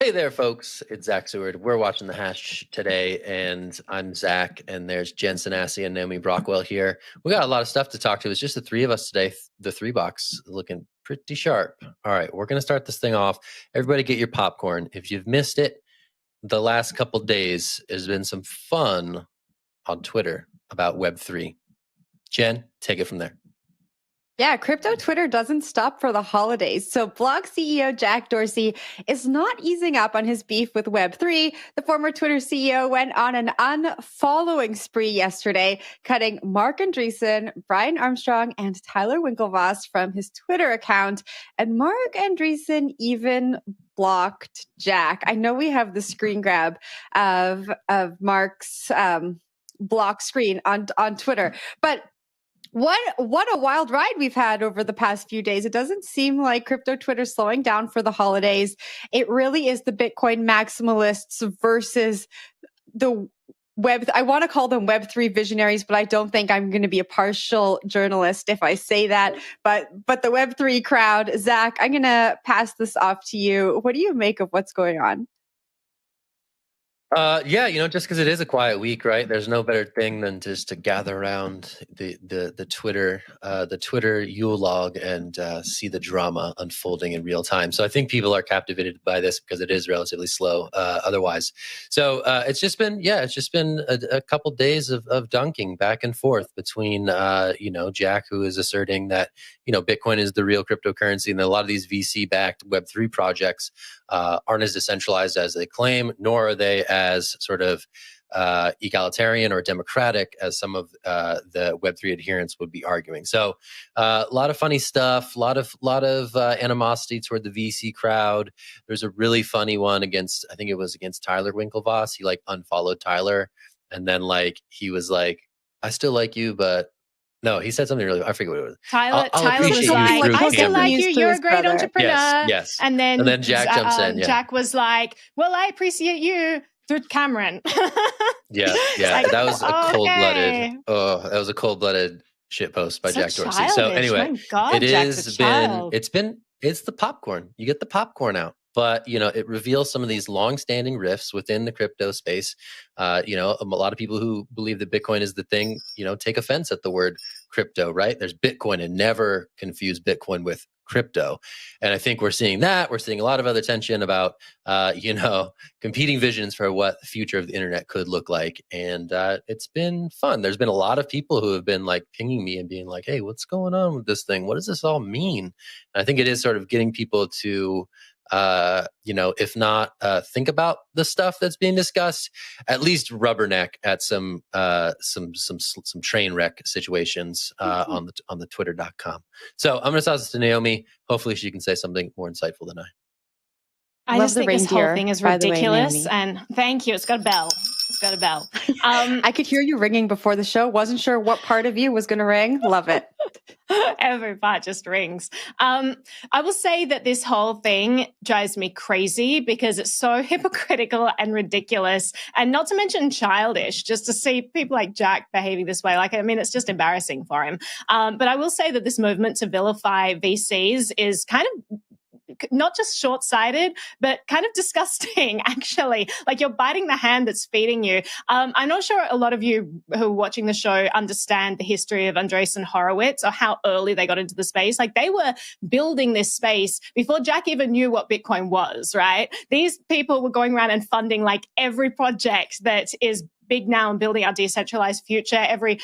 Hey there, folks. It's Zach Seward. We're watching The Hash today, and I'm Zach, and there's Jen Sanasi and Naomi Brockwell here. We got a lot of stuff to talk to. It's just the three of us today, the three box looking pretty sharp. All right, we're going to start this thing off. Everybody get your popcorn. If you've missed it, the last couple days has been some fun on Twitter about Web3. Jen, take it from there. Yeah, crypto Twitter doesn't stop for the holidays. So Block CEO Jack Dorsey is not easing up on his beef with Web3. The former Twitter CEO went on an unfollowing spree yesterday, cutting Mark Andreessen, Brian Armstrong, and Tyler Winklevoss from his Twitter account. And Mark Andreessen even blocked Jack. I know we have the screen grab of Mark's block screen on Twitter, but what a wild ride we've had over the past few days. It doesn't seem like crypto Twitter slowing down for the holidays. It really is the Bitcoin maximalists versus the I want to call them Web3 visionaries, but I don't think I'm going to be a partial journalist if I say that. But the Web3 crowd. Zach, I'm going to pass this off to you. What do you make of what's going on? Yeah, just because it is a quiet week, right? There's no better thing than just to gather around the Twitter Yule log and see the drama unfolding in real time. So I think people are captivated by this because it is relatively slow otherwise. So it's just been a couple days of dunking back and forth between Jack, who is asserting that Bitcoin is the real cryptocurrency, and a lot of these VC-backed Web3 projects aren't as decentralized as they claim, nor are they as sort of egalitarian or democratic as some of the Web3 adherents would be arguing. So a lot of funny stuff, a lot of animosity toward the VC crowd. There's a really funny one against Tyler Winklevoss. He unfollowed Tyler, and then he was like, I still like you, but no, he said something really, I forget what it was. Tyler was like, I still like you, you're a great entrepreneur. Yes. And then Jack jumps in. Yeah. Jack was like, well, I appreciate you through Cameron. Yeah. That was a cold-blooded shitpost by Jack Dorsey. Childish. So anyway, my God, it's the popcorn. You get the popcorn out. But, it reveals some of these long-standing rifts within the crypto space. A lot of people who believe that Bitcoin is the thing, take offense at the word crypto, right? There's Bitcoin, and never confuse Bitcoin with crypto. And I think we're seeing that. We're seeing a lot of other tension about, competing visions for what the future of the internet could look like. And it's been fun. There's been a lot of people who have been pinging me and being like, hey, what's going on with this thing? What does this all mean? And I think it is sort of getting people to if not think about the stuff that's being discussed, at least rubberneck at some train wreck situations on the twitter.com. So I'm going to toss this to Naomi. Hopefully she can say something more insightful than I. I just think this whole thing is ridiculous. And thank you. It's got a bell. I could hear you ringing before the show. Wasn't sure what part of you was going to ring. Love it. Every part just rings. I will say that this whole thing drives me crazy because it's so hypocritical and ridiculous, and not to mention childish, just to see people like Jack behaving this way. It's just embarrassing for him. But I will say that this movement to vilify VCs is kind of not just short-sighted, but kind of disgusting, actually. You're biting the hand that's feeding you. I'm not sure a lot of you who are watching the show understand the history of Andreessen Horowitz or how early they got into the space. They were building this space before Jack even knew what Bitcoin was, right? These people were going around and funding every project that is big now and building our decentralized future. Every,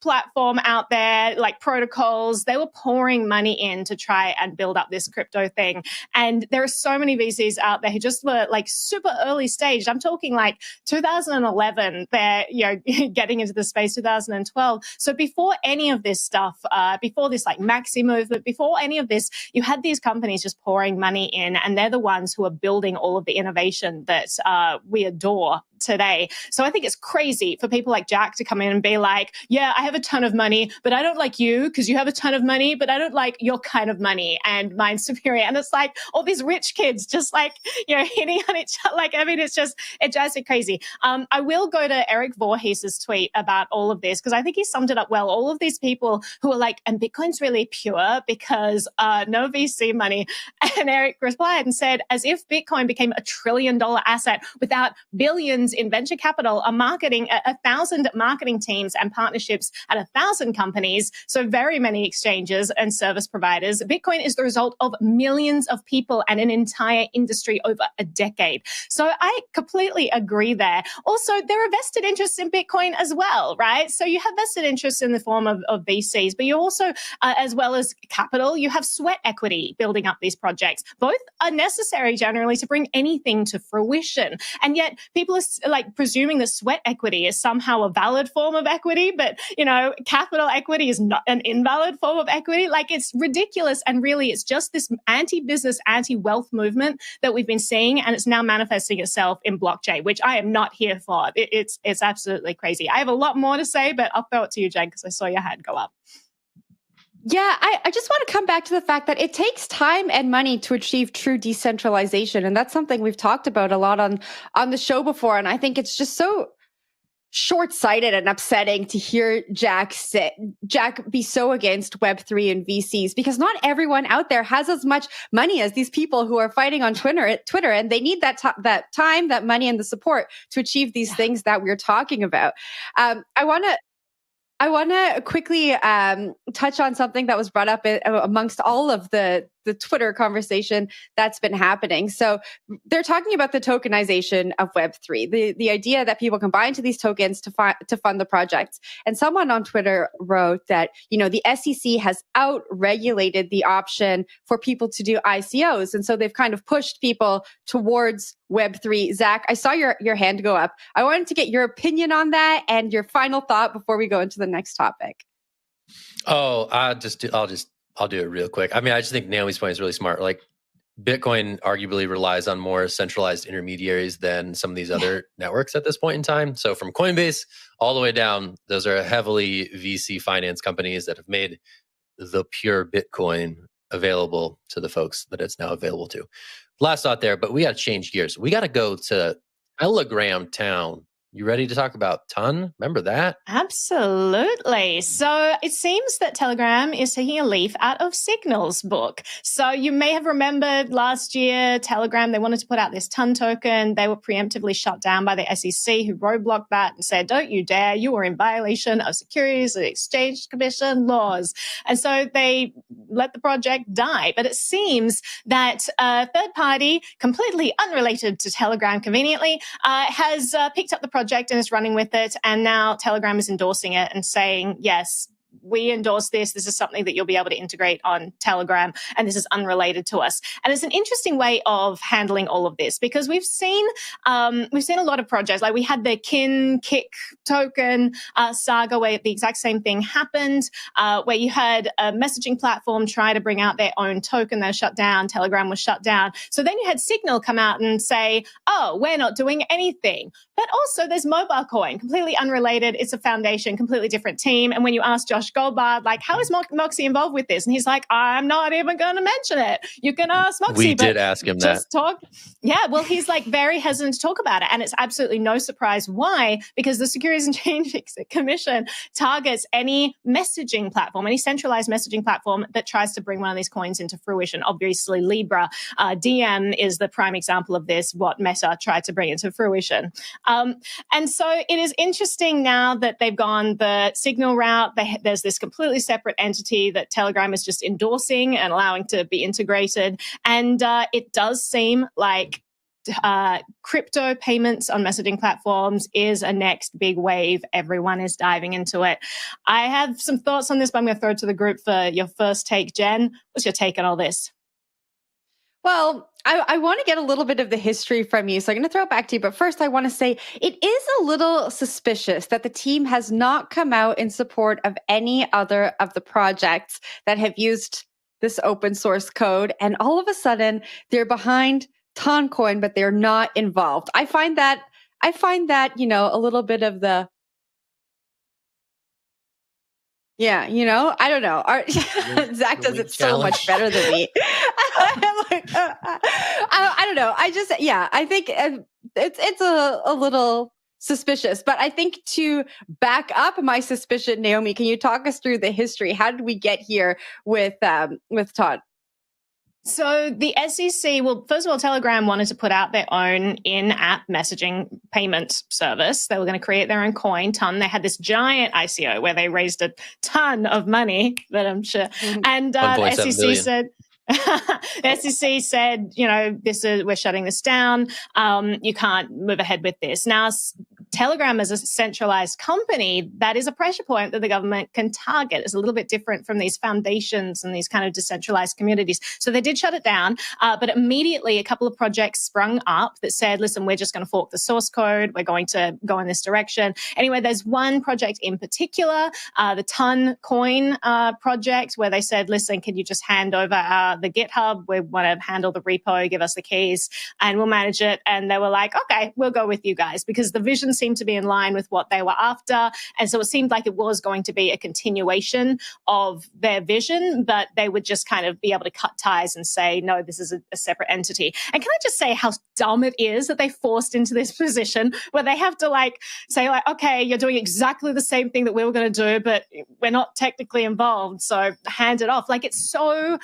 platform out there, protocols, they were pouring money in to try and build up this crypto thing. And there are so many VCs out there who just were super early stage. I'm talking 2011, they're, getting into the space, 2012. So before any of this stuff, before this maxi movement, before any of this, you had these companies just pouring money in, and they're the ones who are building all of the innovation that we adore today. So I think it's crazy for people like Jack to come in and be like, yeah, I have a ton of money, but I don't like you because you have a ton of money, but I don't like your kind of money and mine's superior. And it's like all these rich kids just like, hitting on each other. Like, I mean, it drives me crazy. I will go to Eric Voorhees' tweet about all of this because I think he summed it up well. All of these people who are like, and Bitcoin's really pure because no VC money. And Eric replied and said, as if Bitcoin became $1 trillion asset without billions in venture capital, a marketing, 1,000 marketing teams and partnerships at 1,000 companies. So very many exchanges and service providers. Bitcoin is the result of millions of people and an entire industry over a decade. So I completely agree there. Also, there are vested interests in Bitcoin as well, right? So you have vested interests in the form of VCs, but you also, as well as capital, you have sweat equity building up these projects. Both are necessary generally to bring anything to fruition. And yet people are like presuming that sweat equity is somehow a valid form of equity, but, capital equity is not an invalid form of equity. Like, it's ridiculous. And really, it's just this anti-business, anti-wealth movement that we've been seeing, and it's now manifesting itself in blockchain, which I am not here for. It's absolutely crazy. I have a lot more to say, but I'll throw it to you, Jen, because I saw your hand go up. Yeah, I just want to come back to the fact that it takes time and money to achieve true decentralization. And that's something we've talked about a lot on the show before. And I think it's just so short-sighted and upsetting to hear Jack be so against Web3 and VCs, because not everyone out there has as much money as these people who are fighting on Twitter, and they need that time, that money, and the support to achieve these things that we're talking about. I want to quickly touch on something that was brought up amongst all of the Twitter conversation that's been happening. So they're talking about the tokenization of Web3, the idea that people can buy into these tokens to fund the projects. And someone on Twitter wrote that, the SEC has out-regulated the option for people to do ICOs. And so they've kind of pushed people towards Web3. Zach, I saw your hand go up. I wanted to get your opinion on that and your final thought before we go into the next topic. Oh, I'll do it real quick. I mean, I just think Naomi's point is really smart. Like, Bitcoin arguably relies on more centralized intermediaries than some of these other networks at this point in time. So from Coinbase all the way down, those are heavily VC finance companies that have made the pure Bitcoin available to the folks that it's now available to. Last thought there, but we got to change gears. We got to go to Telegram Town. You ready to talk about Ton? Remember that? Absolutely. So it seems that Telegram is taking a leaf out of Signal's book. So you may have remembered last year, Telegram, they wanted to put out this Ton token. They were preemptively shut down by the SEC, who roadblocked that and said, don't you dare, you are in violation of Securities and Exchange Commission laws. And so they let the project die. But it seems that a third party, completely unrelated to Telegram conveniently, has picked up the project and is running with it. And now Telegram is endorsing it and saying, yes, we endorse this. This is something that you'll be able to integrate on Telegram, and this is unrelated to us. And it's an interesting way of handling all of this, because we've seen a lot of projects. Like, we had the Kick token saga where the exact same thing happened, where you had a messaging platform try to bring out their own token that was shut down. Telegram was shut down. So then you had Signal come out and say, oh, we're not doing anything. But also there's Mobile Coin, completely unrelated. It's a foundation, completely different team. And when you ask Josh Goldbard, like, how is Moxie involved with this? And he's like, I'm not even going to mention it. You can ask Moxie. We did ask him that. Yeah, well, he's like very hesitant to talk about it. And it's absolutely no surprise why, because the Securities and Exchange Commission targets any messaging platform, any centralized messaging platform that tries to bring one of these coins into fruition. Obviously, Libra, DM is the prime example of this, what Meta tried to bring into fruition. And so it is interesting now that they've gone the Signal route. There's this completely separate entity that Telegram is just endorsing and allowing to be integrated. And it does seem like crypto payments on messaging platforms is a next big wave. Everyone is diving into it. I have some thoughts on this, but I'm going to throw it to the group for your first take. Jen, what's your take on all this? Well, I want to get a little bit of the history from you, so I'm going to throw it back to you. But first, I want to say it is a little suspicious that the team has not come out in support of any other of the projects that have used this open source code. And all of a sudden, they're behind Toncoin, but they're not involved. I find that I find that, a little bit of the, I don't know. Zach does it so much better than me. I don't know. I think it's a little suspicious, but I think to back up my suspicion, Naomi, can you talk us through the history? How did we get here with Todd? So the SEC, well, first of all, Telegram wanted to put out their own in-app messaging payment service. They were going to create their own coin, Ton. They had this giant ICO where they raised a ton of money, that I'm sure. And the SEC said, the SEC said, we're shutting this down. You can't move ahead with this. Now, Telegram as a centralized company, that is a pressure point that the government can target. It's a little bit different from these foundations and these kind of decentralized communities. So they did shut it down, but immediately a couple of projects sprung up that said, listen, we're just going to fork the source code. We're going to go in this direction. Anyway, there's one project in particular, the Toncoin project, where they said, listen, can you just hand over the GitHub? We want to handle the repo, give us the keys, and we'll manage it. And they were like, okay, we'll go with you guys, because the vision seemed to be in line with what they were after. And so it seemed like it was going to be a continuation of their vision, but they would just kind of be able to cut ties and say, no, this is a separate entity. And can I just say how dumb it is that they forced into this position where they have to say, okay, you're doing exactly the same thing that we were going to do, but we're not technically involved, so hand it off. It's so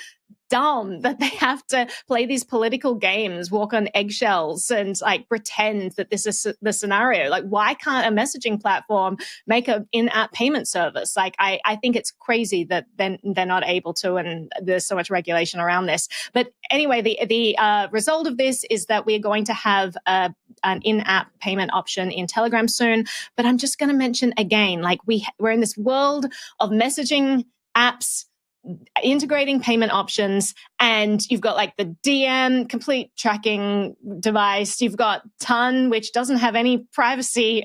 dumb that they have to play these political games, walk on eggshells, and pretend that this is the scenario. Why can't a messaging platform make an in-app payment service? I think it's crazy that they're not able to, and there's so much regulation around this. But anyway, the result of this is that we're going to have an in-app payment option in Telegram soon. But I'm just going to mention again, we're in this world of messaging apps integrating payment options, and you've got the DM complete tracking device. You've got Ton, which doesn't have any privacy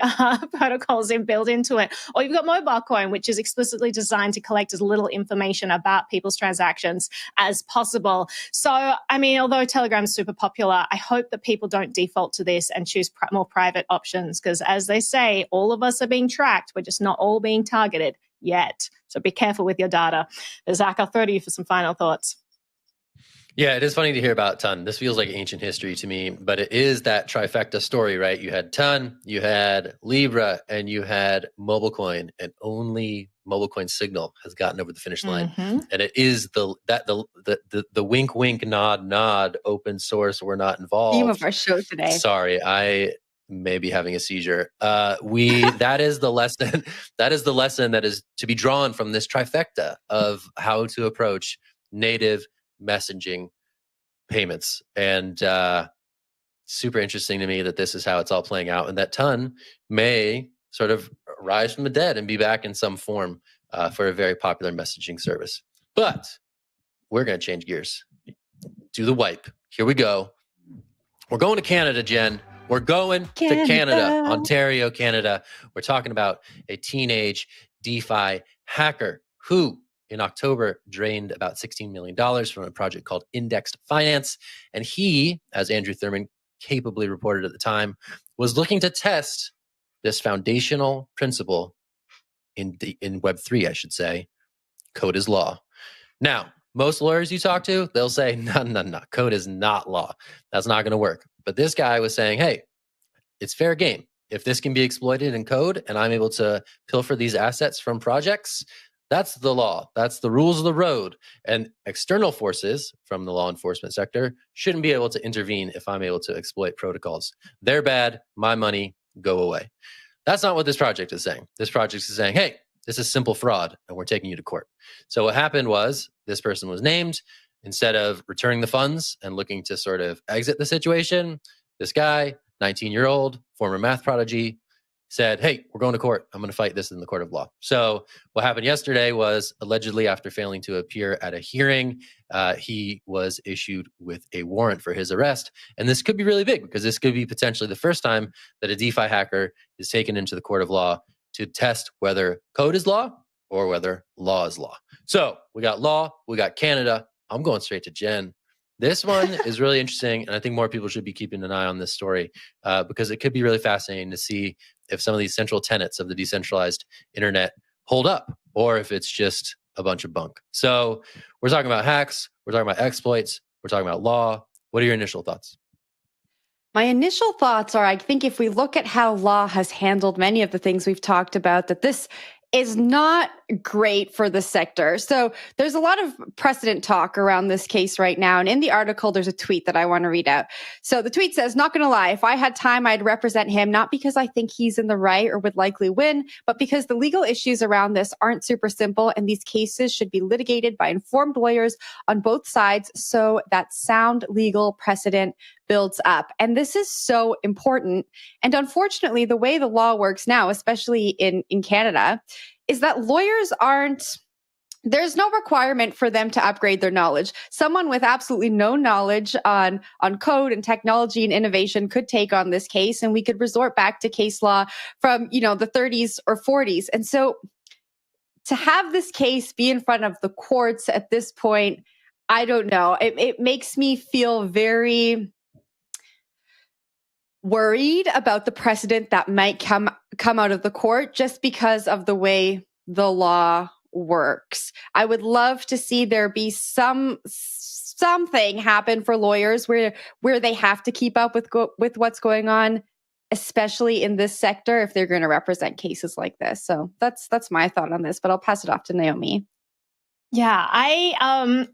protocols built into it. Or you've got Mobile Coin, which is explicitly designed to collect as little information about people's transactions as possible. So, although Telegram's super popular, I hope that people don't default to this and choose more private options, because as they say, all of us are being tracked. We're just not all being targeted yet. So be careful with your data. Zach, I'll throw to you for some final thoughts. Yeah, it is funny to hear about Ton. This feels like ancient history to me, but it is that trifecta story, right? You had Ton, you had Libra, and you had Mobile Coin, and only Mobile Coin Signal has gotten over the finish line. Mm-hmm. And it is the wink, wink, nod, nod, open source. We're not involved. Theme of our show today. Sorry, I may be having a seizure. That is the lesson. That is the lesson that is to be drawn from this trifecta of how to approach native messaging payments. And super interesting to me that this is how it's all playing out, and that Ton may sort of rise from the dead and be back in some form for a very popular messaging service. But we're going to change gears. Do the wipe. Here we go. We're going to Canada, Jen. We're going to Canada, Ontario, Canada. We're talking about a teenage DeFi hacker who in October drained about $16 million from a project called Indexed Finance. And he, as Andrew Thurman capably reported at the time, was looking to test this foundational principle in Web3, I should say, code is law. Now, most lawyers you talk to, they'll say, no, code is not law. That's not going to work. But this guy was saying, hey, it's fair game. If this can be exploited in code and I'm able to pilfer these assets from projects, that's the law. That's the rules of the road. And external forces from the law enforcement sector shouldn't be able to intervene if I'm able to exploit protocols. They're bad. My money, go away. That's not what this project is saying. This project is saying, hey, this is simple fraud and we're taking you to court. So what happened was this person was named. Instead of returning the funds and looking to sort of exit the situation, this guy, 19-year-old, former math prodigy, said, hey, we're going to court. I'm going to fight this in the court of law. So what happened yesterday was, allegedly after failing to appear at a hearing, he was issued with a warrant for his arrest. And this could be really big because this could be potentially the first time that a DeFi hacker is taken into the court of law to test whether code is law or whether law is law. So we got law, we got Canada. I'm going straight to Jen. This one is really interesting, and I think more people should be keeping an eye on this story because it could be really fascinating to see if some of these central tenets of the decentralized internet hold up, or if it's just a bunch of bunk. So we're talking about hacks, we're talking about exploits, we're talking about law. What are your initial thoughts? My initial thoughts are, I think if we look at how law has handled many of the things we've talked about, that this is not great for the sector. So there's a lot of precedent talk around this case right now. And in the article, there's a tweet that I want to read out. So the tweet says, not going to lie, if I had time, I'd represent him, not because I think he's in the right or would likely win, but because the legal issues around this aren't super simple. And these cases should be litigated by informed lawyers on both sides so that sound legal precedent builds up. And this is so important. And unfortunately, the way the law works now, especially in Canada, is that lawyers there's no requirement for them to upgrade their knowledge. Someone with absolutely no knowledge on code and technology and innovation could take on this case, and we could resort back to case law from, the 30s or 40s. And so to have this case be in front of the courts at this point, I don't know. It makes me feel very worried about the precedent that might come out of the court just because of the way the law works. I would love to see there be something happen for lawyers where they have to keep up with what's going on, especially in this sector, if they're going to represent cases like this. So that's my thought on this, but I'll pass it off to Naomi. Yeah, I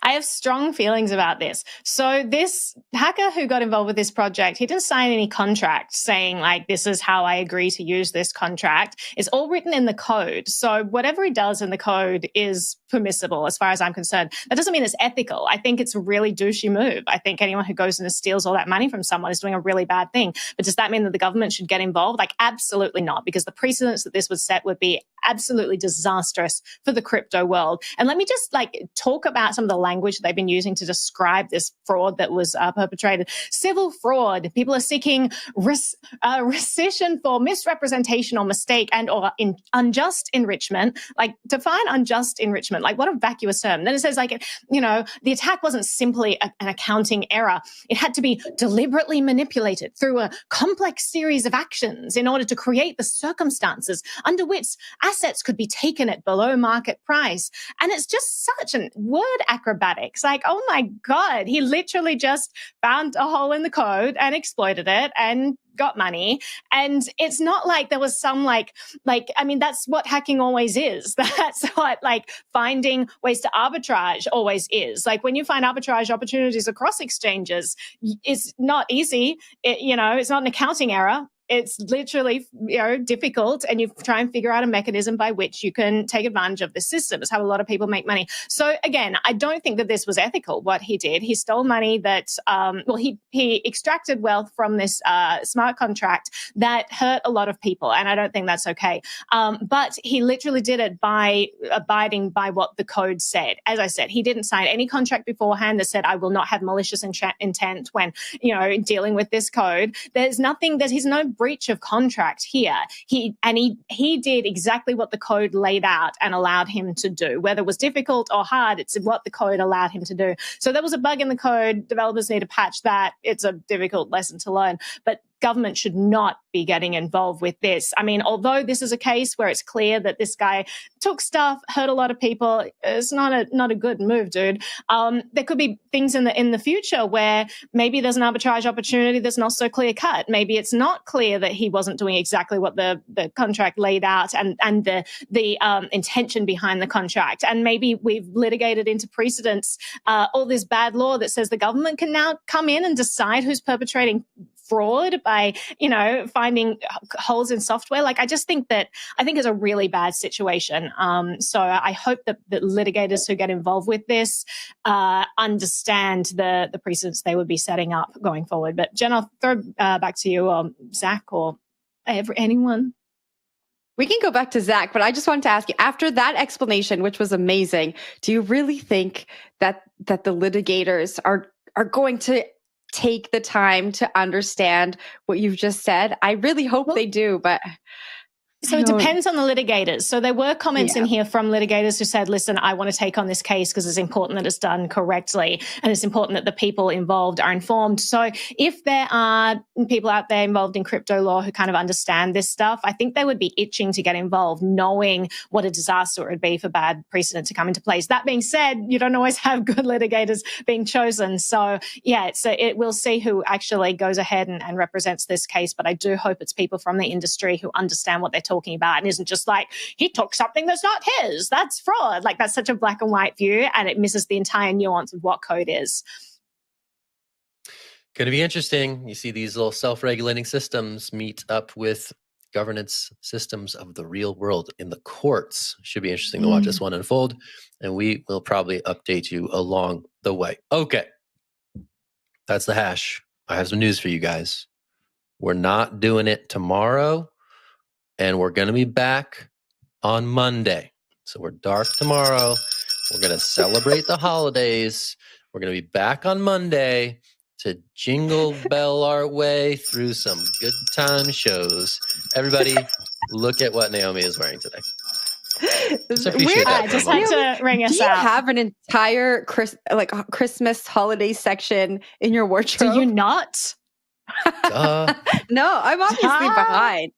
have strong feelings about this. So this hacker who got involved with this project, he didn't sign any contract saying like, this is how I agree to use this contract. It's all written in the code. So whatever he does in the code is permissible as far as I'm concerned. That doesn't mean it's ethical. I think it's a really douchey move. I think anyone who goes and steals all that money from someone is doing a really bad thing. But does that mean that the government should get involved? Like, absolutely not, because the precedents that this would set would be absolutely disastrous for the crypto world. And let me just talk about some of the language they've been using to describe this fraud that was perpetrated. Civil fraud. People are seeking rescission for misrepresentation or mistake and or unjust enrichment. Like, define unjust enrichment. Like, what a vacuous term. Then it says the attack wasn't simply an accounting error. It had to be deliberately manipulated through a complex series of actions in order to create the circumstances under which assets could be taken at below market price. And it's just such a word acrobatics. Like, oh my God, he literally just found a hole in the code and exploited it and got money. And it's not like there was some that's what hacking always is. That's what finding ways to arbitrage always is. Like, when you find arbitrage opportunities across exchanges, it's not easy. It's not an accounting error. It's literally, difficult, and you try and figure out a mechanism by which you can take advantage of the system. It's how a lot of people make money. So again, I don't think that this was ethical, what he did. He stole money that, he extracted wealth from this smart contract that hurt a lot of people, and I don't think that's okay. But he literally did it by abiding by what the code said. As I said, he didn't sign any contract beforehand that said, I will not have malicious intent when, dealing with this code. There's no breach of contract here. He did exactly what the code laid out and allowed him to do. Whether it was difficult or hard, it's what the code allowed him to do. So there was a bug in the code. Developers need to patch that. It's a difficult lesson to learn. But government should not be getting involved with this. I mean, although this is a case where it's clear that this guy took stuff, hurt a lot of people, it's not a good move, dude. There could be things in the future where maybe there's an arbitrage opportunity that's not so clear cut. Maybe it's not clear that he wasn't doing exactly what the contract laid out and the intention behind the contract. And maybe we've litigated into precedents all this bad law that says the government can now come in and decide who's perpetrating fraud by, finding holes in software. I think it's a really bad situation. So I hope that litigators who get involved with this understand the precedents they would be setting up going forward. But Jen, I'll throw back to you, or Zach, or anyone. We can go back to Zach, but I just wanted to ask you, after that explanation, which was amazing, do you really think that the litigators are going to take the time to understand what you've just said? I really hope they do, but So it depends on the litigators. So there were comments in here from litigators who said, listen, I want to take on this case because it's important that it's done correctly and it's important that the people involved are informed. So if there are people out there involved in crypto law who kind of understand this stuff, I think they would be itching to get involved, knowing what a disaster it would be for bad precedent to come into place. That being said, you don't always have good litigators being chosen. So yeah, we'll see who actually goes ahead and represents this case. But I do hope it's people from the industry who understand what they're talking about and isn't just like, he took something that's not his, that's fraud. Like, that's such a black and white view, and it misses the entire nuance of what code is. Going to be interesting. You see these little self-regulating systems meet up with governance systems of the real world in the courts. Should be interesting to watch this one unfold, and we will probably update you along the way. Okay, that's the hash. I have some news for you guys. We're not doing it tomorrow, and we're going to be back on Monday. So we're dark tomorrow. We're going to celebrate the holidays. We're going to be back on Monday to jingle bell our way through some good time shows. Everybody, look at what Naomi is wearing today. Just appreciate that. I just had to ring us out. Do you have an entire Christmas holiday section in your wardrobe? Do you not? No, I'm obviously behind.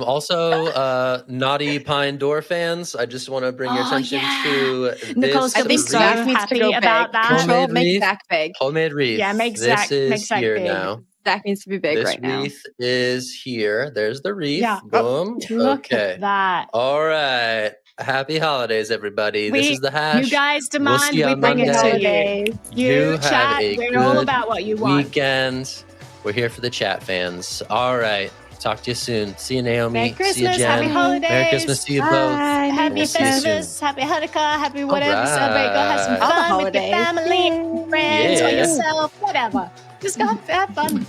Also, Naughty Pine Door fans, I just want to bring your attention to Nicole's this. gonna be so happy about that. Control, make Zach big. Homemade wreath. Yeah, make Zach here big. now. Zach needs to be big right now. This wreath is here. There's the wreath. Yeah. Boom. Look at that. All right. Happy holidays, everybody. This is the hash. You guys demand we bring Monday. it to you. You chat. We're all about what you want. Weekend. We're here for the chat, fans. All right. Talk to you soon. See you, Naomi. Merry Christmas. See you, Jen. Happy holidays. Merry Christmas to you both. Happy Festivus. Happy Hanukkah. Happy whatever. Celebrate. Go have some fun with your family, friends, or yourself, whatever. Just go have fun.